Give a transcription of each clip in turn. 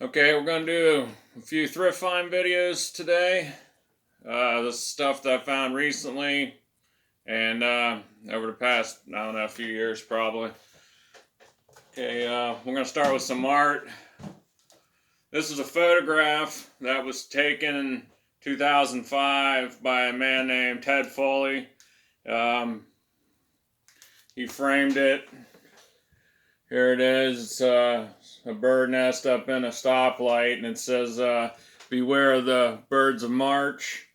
Okay, we're going to do a few thrift find videos today. This is stuff that I found recently and over the past, I don't know, a few years probably. Okay, we're going to start with some art. This is a photograph that was taken in 2005 by a man named Ted Foley. He framed it. Here it is. It's a bird nest up in a stoplight, and it says, beware of the birds of March.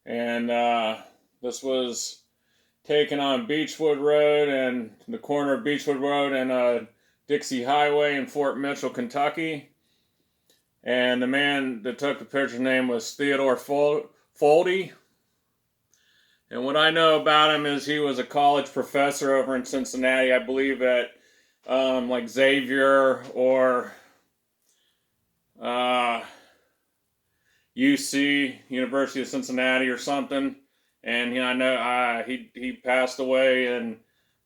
And this was taken on Beechwood Road and the corner of Beechwood Road and Dixie Highway in Fort Mitchell, Kentucky. And the man that took the picture's name was Theodore Foldy. And what I know about him is he was a college professor over in Cincinnati, I believe at like Xavier or UC, University of Cincinnati or something. And I know he passed away in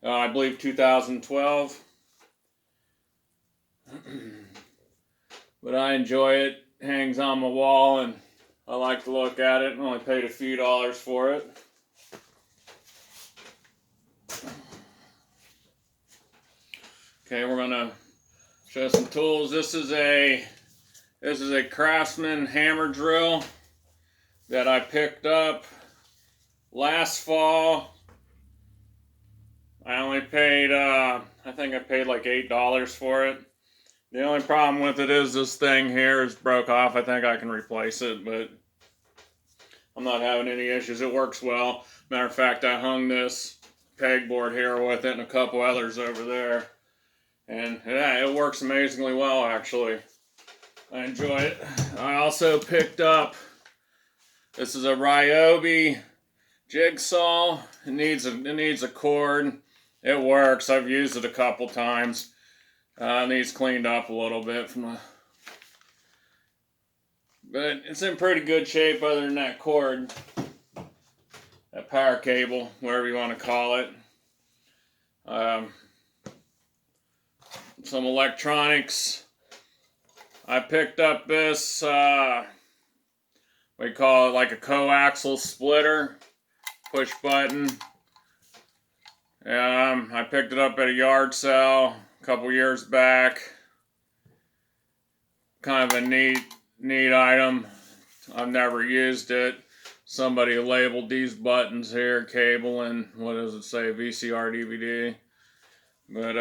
I believe 2012. But I enjoy it. It hangs on my wall and I like to look at it. I only paid a few dollars for it. Okay, we're gonna show some tools. This is a Craftsman hammer drill that I picked up last fall. I only paid I think I paid like $8 for it. The only problem with it is this thing here is broke off. I think I can replace it, but I'm not having any issues. It works well. Matter of fact, I hung this pegboard here with it and a couple others over there. And yeah, it works amazingly well, actually. I enjoy it. I also picked up, this is a Ryobi jigsaw. It needs a cord. It works. I've used it a couple times. It needs cleaned up a little bit but it's in pretty good shape other than that cord, that power cable, whatever you want to call it. Some electronics. I picked up this, we call it like a coaxial splitter, push button. I picked it up at a yard sale a couple years back. Kind of a neat item. I've never used it. Somebody labeled these buttons here, cable and what does it say, VCR, DVD. But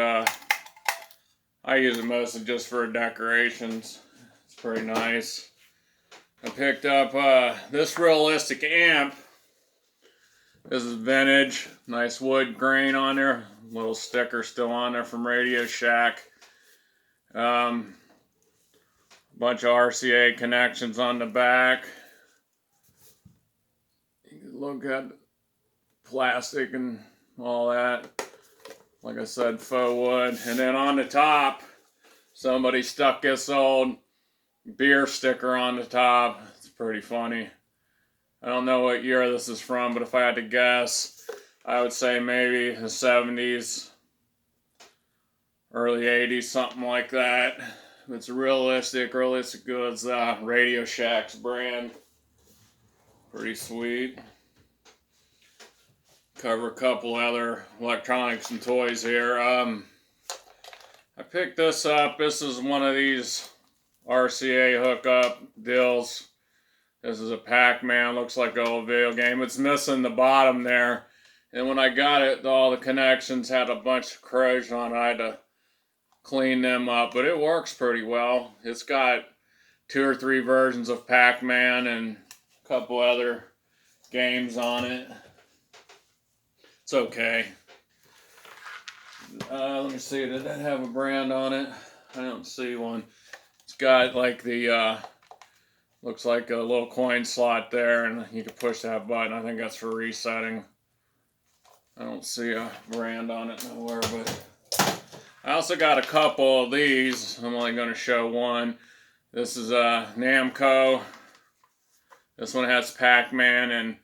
I use it mostly just for decorations. It's pretty nice. I picked up this realistic amp. This is vintage. Nice wood grain on there. Little sticker still on there from Radio Shack. Bunch of RCA connections on the back. You can look at plastic and all that. Like I said, faux wood. And then on the top, somebody stuck this old beer sticker on the top. It's pretty funny. I don't know what year this is from, but if I had to guess, I would say maybe the 70s, early 80s, something like that. It's realistic goods, Radio Shack's brand. Pretty sweet. Cover a couple other electronics and toys here. I picked this up. This is one of these RCA hookup deals. This is a Pac-Man. Looks like an old video game. It's missing the bottom there. And when I got it, all the connections had a bunch of corrosion on it. I had to clean them up, but it works pretty well. It's got 2 or 3 versions of Pac-Man and a couple other games on it. It's okay. Let me see, did that have a brand on it? I don't see one. It's got like the, looks like a little coin slot there, and you can push that button. I think that's for resetting. I don't see a brand on it nowhere, but I also got a couple of these. I'm only going to show one. This is Namco. This one has Pac-Man, and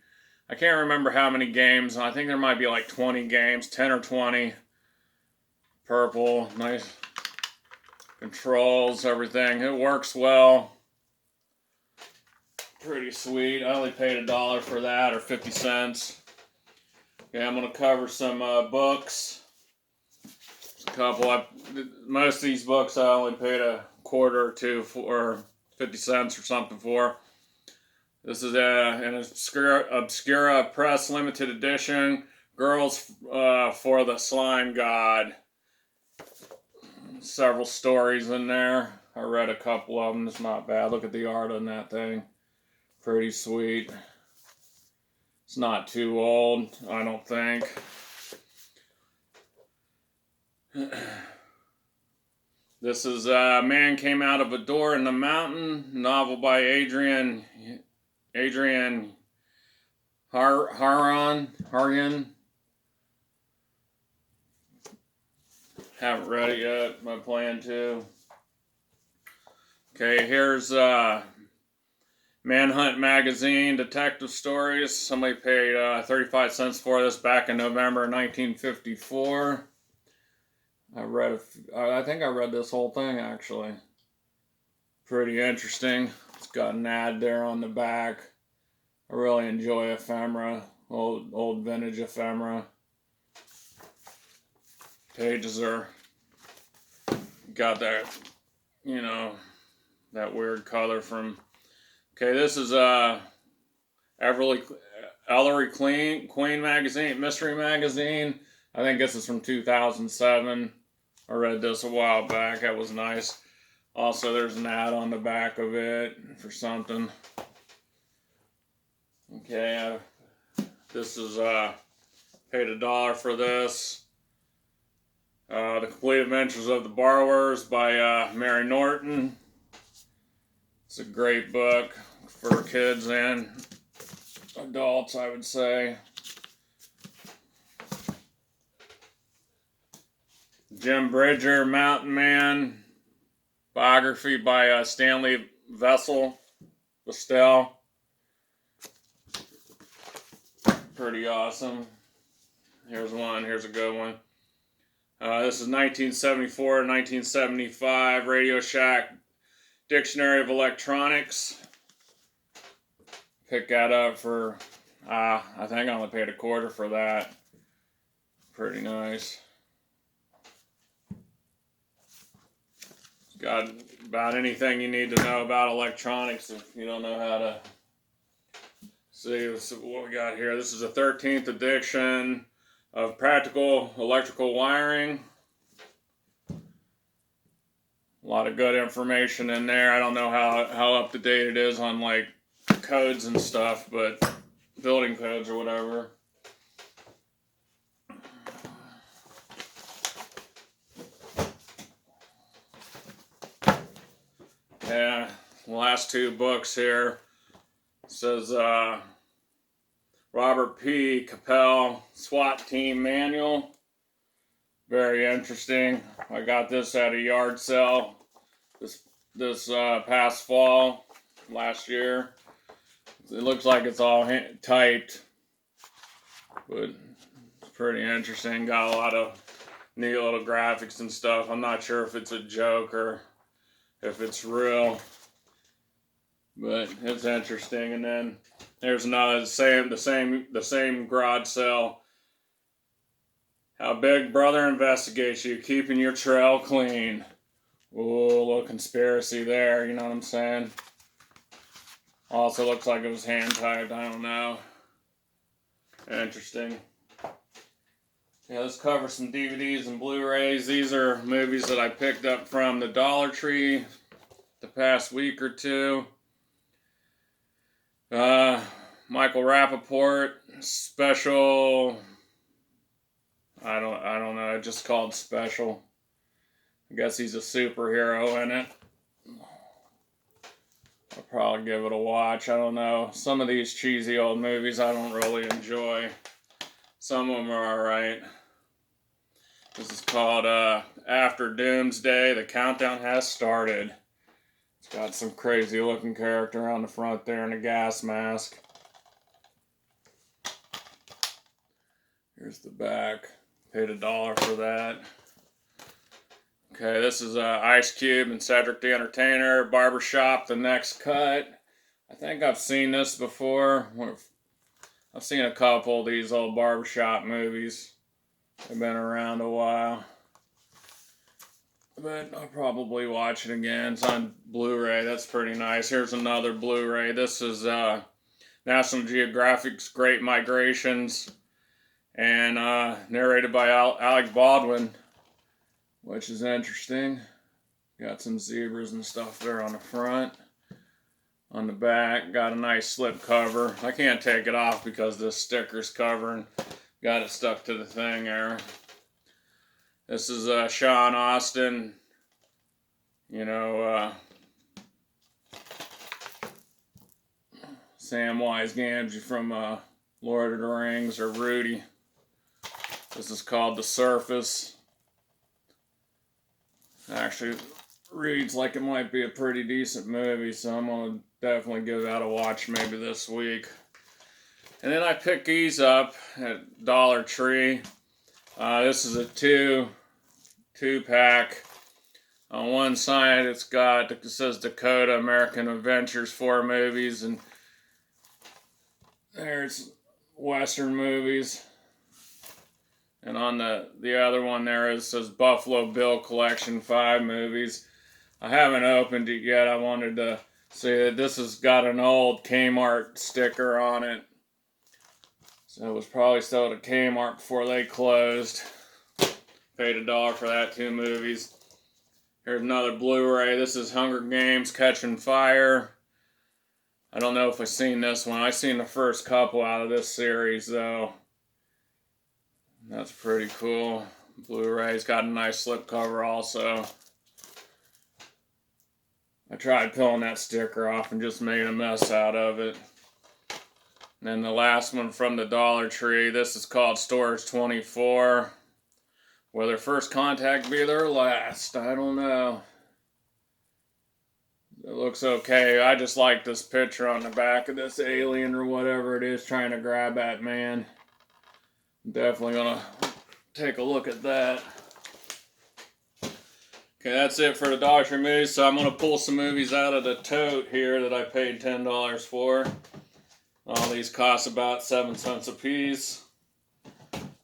I can't remember how many games. I think there might be like 20 games, 10 or 20. Purple, nice controls, everything. It works well. Pretty sweet. I only paid $1 for that, or 50 cents. Okay, I'm going to cover some books. A couple. Most of these books I only paid $1 or $2 for, 50 cents or something for. This is an Obscura Press limited edition. Girls for the Slime God. Several stories in there. I read a couple of them. It's not bad. Look at the art on that thing. Pretty sweet. It's not too old, I don't think. This is Man Came Out of a Door in the Mountain, novel by Adrian Haryan. Haven't read it yet, but I plan to. Okay, here's Manhunt Magazine, Detective Stories. Somebody paid 35 cents for this back in November 1954. I think I read this whole thing, actually. Pretty interesting. It's got an ad there on the back. I really enjoy ephemera, old vintage ephemera. Pages are got that, you know, that weird color from. Okay, this is Ellery Queen magazine, mystery magazine. I think this is from 2007. I read this a while back. That was nice. Also, there's an ad on the back of it for something. Okay, this is paid $1 for this. The Complete Adventures of the Borrowers by Mary Norton. It's a great book for kids and adults, I would say. Jim Bridger, Mountain Man, biography by Stanley Vestal. Pretty awesome. Here's one. Here's a good one. This is 1974, 1975, Radio Shack Dictionary of Electronics. Picked that up for, I think I only paid $0.25 for that. Pretty nice. Got about anything you need to know about electronics if you don't know how to see what we got here. This is the 13th edition of Practical Electrical Wiring. A lot of good information in there. I don't know how up to date it is on like codes and stuff, but building codes or whatever. Yeah, the last two books here. It says Robert P. Capel SWAT Team Manual. Very interesting. I got this at a yard sale this past fall, last year. It looks like it's all typed, but it's pretty interesting. Got a lot of neat little graphics and stuff. I'm not sure if it's a joke or if it's real, but it's interesting. And then there's another the same garage sale. How Big Brother investigates you, keeping your trail clean. Ooh, a little conspiracy there, you know what I'm saying? Also looks like it was hand typed, I don't know. Interesting. Yeah, let's cover some DVDs and Blu-rays. These are movies that I picked up from the Dollar Tree the past week or two. Michael Rappaport special. I don't know. It's just called Special. I guess he's a superhero in it. I'll probably give it a watch. I don't know. Some of these cheesy old movies I don't really enjoy. Some of them are alright. This is called After Doomsday. The Countdown Has Started. It's got some crazy looking character on the front there in a gas mask. Here's the back. Paid $1 for that. Okay, this is Ice Cube and Cedric the Entertainer, Barbershop, The Next Cut. I think I've seen this before. I've seen a couple of these old barbershop movies. They've been around a while. But I'll probably watch it again. It's on Blu-ray. That's pretty nice. Here's another Blu-ray. This is National Geographic's Great Migrations, and narrated by Alec Baldwin, which is interesting. Got some zebras and stuff there on the front. On the back, got a nice slip cover. I can't take it off because this sticker's covering. Got it stuck to the thing there. This is Sean Astin, you know, Samwise Gamgee from Lord of the Rings, or Rudy. This is called The Surface. Actually, reads like it might be a pretty decent movie, so I'm going to definitely give that a watch maybe this week. And then I picked these up at Dollar Tree. This is a two-pack. On one side it says Dakota American Adventures 4 movies, and there's Western movies. And on the other one there it says Buffalo Bill Collection 5 movies. I haven't opened it yet. I wanted to see that this has got an old Kmart sticker on it. So it was probably sold at Kmart before they closed. Paid $1 for that, 2 movies. Here's another Blu-ray. This is Hunger Games Catching Fire. I don't know if I've seen this one. I've seen the first couple out of this series, though. That's pretty cool. Blu-ray's got a nice slipcover also. I tried pulling that sticker off and just made a mess out of it. And then the last one from the Dollar Tree. This is called Storage 24. Will their first contact be their last? I don't know. It looks okay. I just like this picture on the back of this alien or whatever it is trying to grab that man. I'm definitely gonna take a look at that. Okay, that's it for the Dollar Tree movies. So I'm gonna pull some movies out of the tote here that I paid $10 for. All these cost about 7 cents a piece.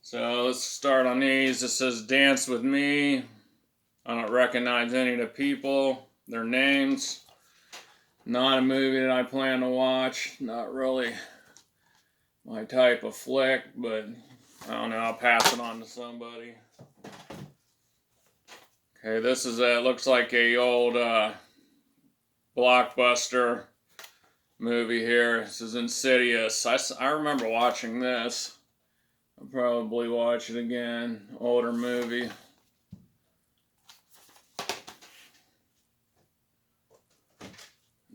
So let's start on these. This says Dance With Me. I don't recognize any of the people, their names. Not a movie that I plan to watch. Not really my type of flick, but I don't know, I'll pass it on to somebody. Okay, this is looks like a old blockbuster movie here. This is Insidious. I remember watching this. I'll probably watch it again. Older movie.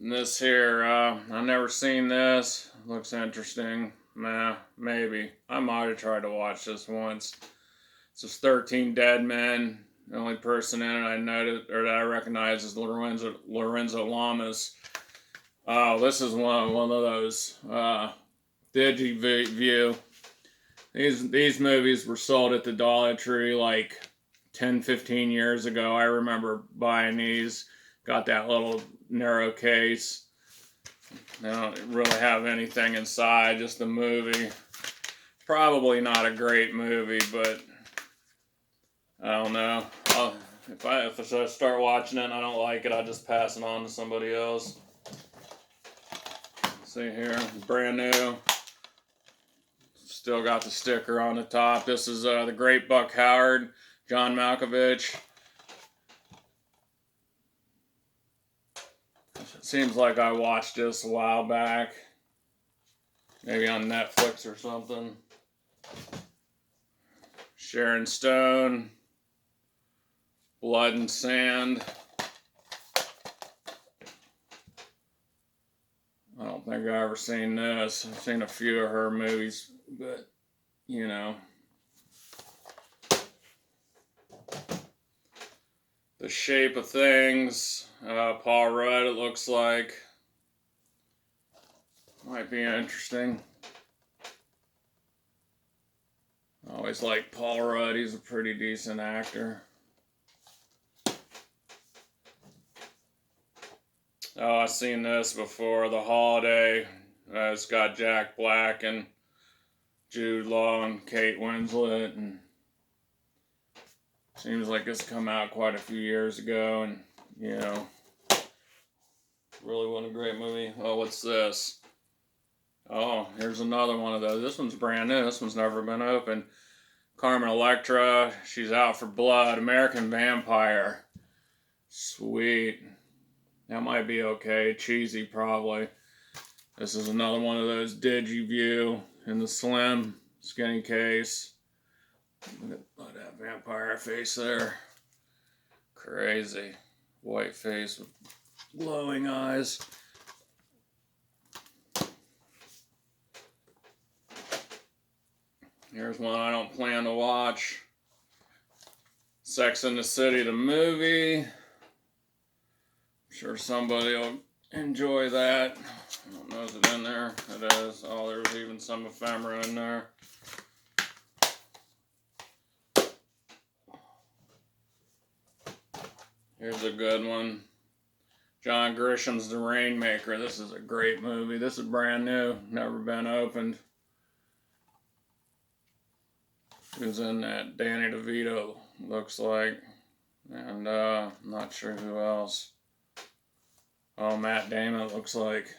And this here, I've never seen this. Looks interesting. Nah, maybe. I might have tried to watch this once. This is 13 Dead Men. The only person in it I noted or that I recognize is Lorenzo Lamas. Oh, this is one of those DigiView. These movies were sold at the Dollar Tree like 10-15 years ago. I remember buying these. Got that little narrow case. They don't really have anything inside, just a movie. Probably not a great movie, but I don't know. If I start watching it and I don't like it, I'll just pass it on to somebody else. See here, brand new. Still got the sticker on the top. This is The Great Buck Howard, John Malkovich. It seems like I watched this a while back. Maybe on Netflix or something. Sharon Stone. Blood and Sand. I don't think I've ever seen this. I've seen a few of her movies, but, you know. The Shape of Things. Paul Rudd, it looks like. Might be interesting. I always like Paul Rudd. He's a pretty decent actor. Oh, I've seen this before. The Holiday. It's got Jack Black and Jude Law and Kate Winslet, and seems like it's come out quite a few years ago, and you know, really wasn't a great movie. Oh, what's this? Oh, here's another one of those. This one's brand new. This one's never been opened. Carmen Electra, She's Out for Blood, American Vampire. Sweet. That might be okay. Cheesy, probably. This is another one of those DigiView in the slim, skinny case. Look at that vampire face there. Crazy. White face with glowing eyes. Here's one I don't plan to watch. Sex and the City, the movie. I'm sure somebody will enjoy that. I don't know, is it in there? It is. Oh, there's even some ephemera in there. Here's a good one. John Grisham's The Rainmaker. This is a great movie. This is brand new. Never been opened. Who's in that? Danny DeVito, looks like. And I'm not sure who else. Oh, Matt Damon, it looks like.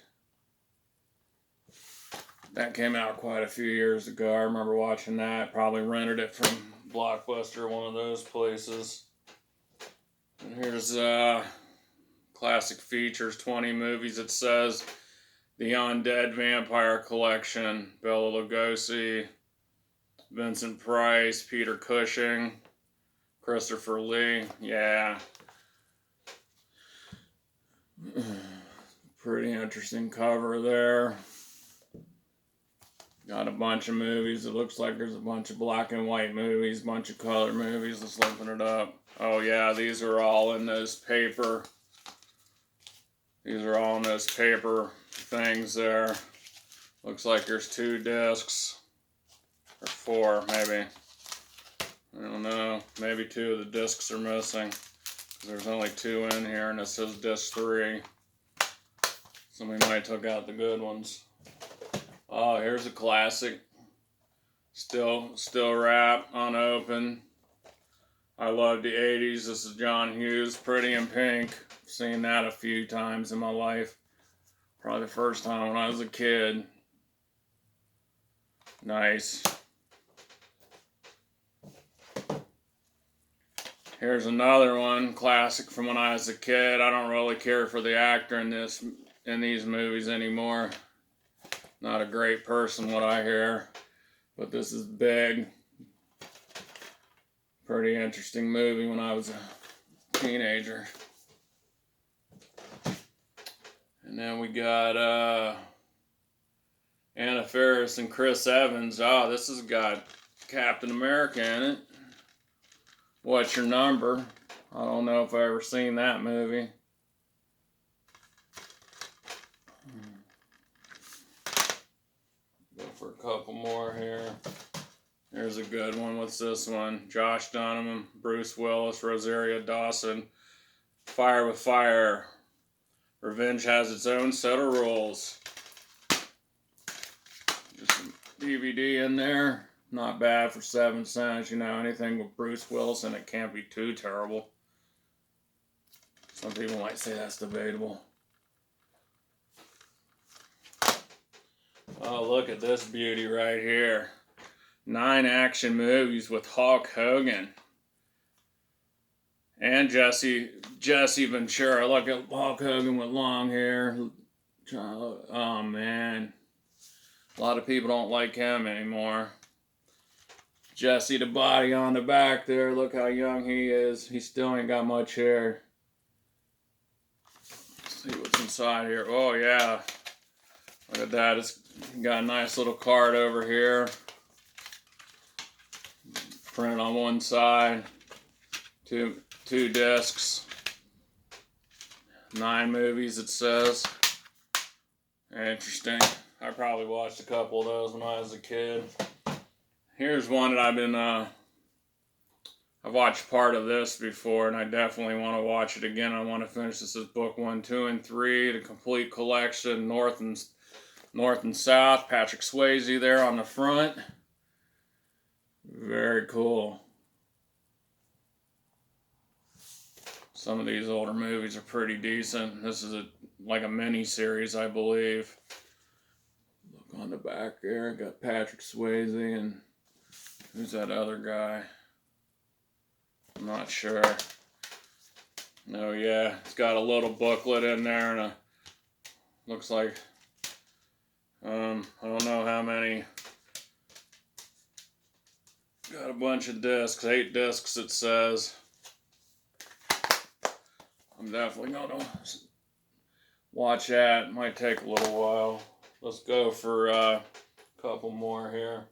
That came out quite a few years ago. I remember watching that. Probably rented it from Blockbuster, one of those places. And here's Classic Features, 20 movies. It says The Undead Vampire Collection. Bela Lugosi, Vincent Price, Peter Cushing, Christopher Lee. Yeah. Pretty interesting cover there. Got a bunch of movies. It looks like there's a bunch of black and white movies, bunch of color movies. Let's open it up. Oh yeah, these are all in those paper. These are all in those paper things there. Looks like there's 2 discs. Or 4, maybe. I don't know. Maybe 2 of the discs are missing. There's only 2 in here, and it says disc 3. Somebody might took out the good ones. Oh, here's a classic. Still wrapped, unopened. I love the 80s. This is John Hughes, Pretty in Pink. I've seen that a few times in my life. Probably the first time when I was a kid. Nice. Here's another one, classic from when I was a kid. I don't really care for the actor in these movies anymore. Not a great person, what I hear. But this is big. Pretty interesting movie when I was a teenager. And then we got Anna Faris and Chris Evans. Oh, this has got Captain America in it. What's Your Number? I don't know if I've ever seen that movie. Go for a couple more here. Here's a good one. What's this one? Josh Duhamel, Bruce Willis, Rosario Dawson. Fire with Fire. Revenge has its own set of rules. Just a DVD in there. Not bad for 7 cents. You know, anything with Bruce Willis in it can't be too terrible. Some people might say that's debatable. Oh, look at this beauty right here. 9 action movies with Hulk Hogan. And Jesse Ventura. Look at Hulk Hogan with long hair. Oh, man. A lot of people don't like him anymore. Jesse the body on the back there. Look how young he is. He still ain't got much hair. Let's see what's inside here. Oh, yeah. Look at that. It's got a nice little card over here. Print on one side. Two discs. 9 movies, it says. Interesting. I probably watched a couple of those when I was a kid. Here's one that I've been I've watched part of this before, and I definitely want to watch it again. I want to finish this as book 1, 2, and 3, the complete collection, North and South. Patrick Swayze there on the front. Very cool. Some of these older movies are pretty decent. This is like a mini series, I believe. Look on the back there, got Patrick Swayze and who's that other guy? I'm not sure. Oh yeah, it's got a little booklet in there, and looks like I don't know how many. Got a bunch of discs, 8 discs it says. I'm definitely gonna watch that. It might take a little while. Let's go for a couple more here.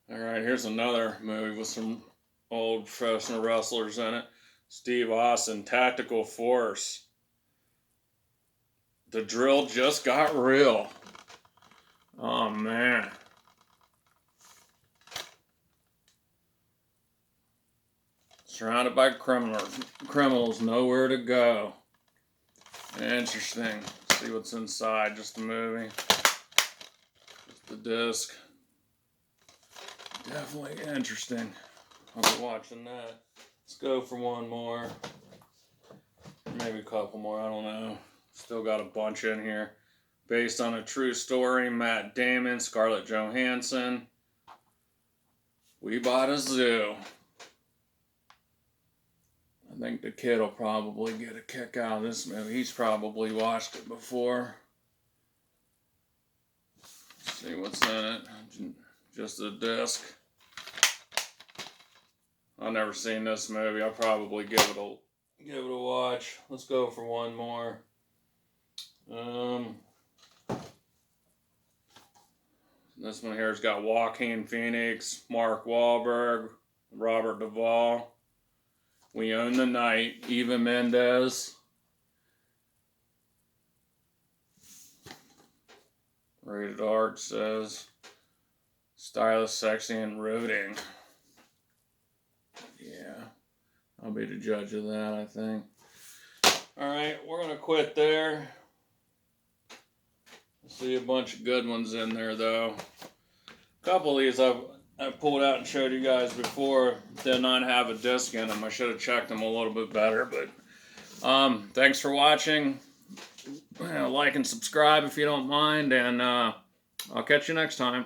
Alright, here's another movie with some old professional wrestlers in it. Steve Austin, Tactical Force. The drill just got real. Oh man. Surrounded by criminals, nowhere to go. Interesting. Let's see what's inside. Just a movie. Just the disc. Definitely interesting. I'll be watching that. Let's go for one more. Maybe a couple more, I don't know. Still got a bunch in here. Based on a true story, Matt Damon, Scarlett Johansson. We Bought a Zoo. I think the kid will probably get a kick out of this movie. He's probably watched it before. Let's see what's in it. Just a disc. I've never seen this movie. I'll probably give it a watch. Let's go for one more. This one here's got Joaquin Phoenix, Mark Wahlberg, Robert Duvall. We Own the Night, Eva Mendes. Rated R, it says. Stylish, sexy, and riveting. Yeah, I'll be the judge of that, I think. Alright, we're going to quit there. See a bunch of good ones in there, though. A couple of these I've pulled out and showed you guys before did not have a disc in them. I should have checked them a little bit better, but thanks for watching. Like and subscribe if you don't mind, and I'll catch you next time.